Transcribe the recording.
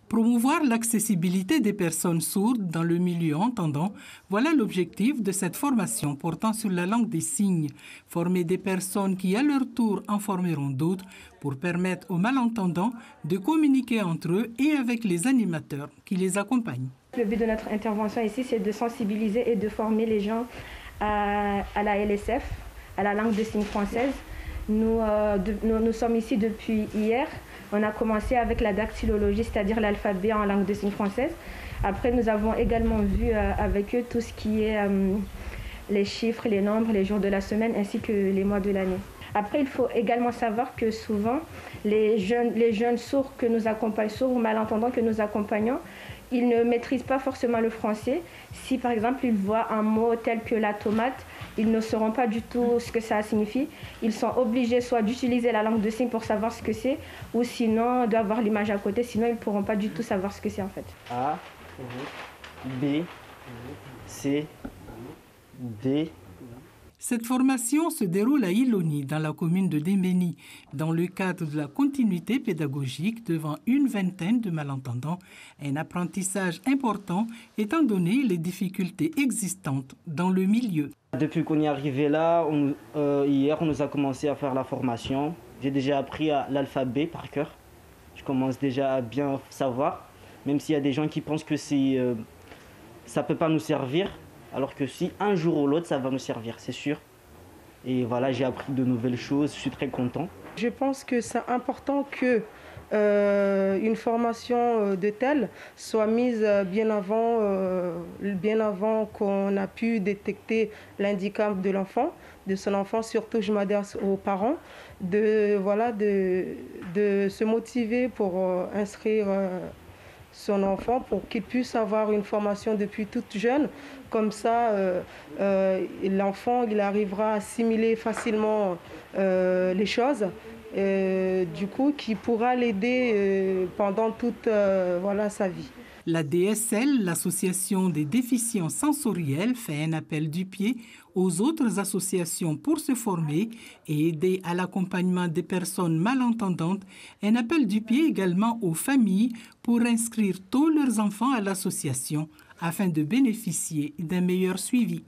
Promouvoir l'accessibilité des personnes sourdes dans le milieu entendant, voilà l'objectif de cette formation portant sur la langue des signes. Former des personnes qui, à leur tour, en formeront d'autres pour permettre aux malentendants de communiquer entre eux et avec les animateurs qui les accompagnent. Le but de notre intervention ici, c'est de sensibiliser et de former les gens à la LSF, à la langue des signes française. Nous sommes ici depuis hier. On a commencé avec la dactylologie, c'est-à-dire l'alphabet en langue de signes française. Après, nous avons également vu avec eux tout ce qui est les chiffres, les nombres, les jours de la semaine ainsi que les mois de l'année. Après, il faut également savoir que souvent, les jeunes sourds que nous accompagnons, sourds ou malentendants que nous accompagnons, ils ne maîtrisent pas forcément le français. Si par exemple ils voient un mot tel que la tomate, ils ne sauront pas du tout ce que ça signifie. Ils sont obligés soit d'utiliser la langue de signes pour savoir ce que c'est, ou sinon d'avoir l'image à côté, sinon ils ne pourront pas du tout savoir ce que c'est en fait. A, B, C, D. Cette formation se déroule à Iloni, dans la commune de Déméni, dans le cadre de la continuité pédagogique devant une vingtaine de malentendants, un apprentissage important étant donné les difficultés existantes dans le milieu. Depuis qu'on est arrivé là, hier on nous a commencé à faire la formation. J'ai déjà appris l'alphabet par cœur. Je commence déjà à bien savoir, même s'il y a des gens qui pensent que ça ne peut pas nous servir. Alors que si un jour ou l'autre, ça va nous servir, c'est sûr. Et voilà, j'ai appris de nouvelles choses, je suis très content. Je pense que c'est important que une formation de telle soit mise bien avant qu'on a pu détecter l'handicap de son enfant. Surtout, je m'adresse aux parents, de se motiver pour inscrire son enfant pour qu'il puisse avoir une formation depuis toute jeune. Comme ça, l'enfant il arrivera à assimiler facilement les choses, du coup, qui pourra l'aider pendant toute sa vie. La DSL, l'association des déficients sensoriels, fait un appel du pied aux autres associations pour se former et aider à l'accompagnement des personnes malentendantes. Un appel du pied également aux familles pour inscrire tous leurs enfants à l'association afin de bénéficier d'un meilleur suivi.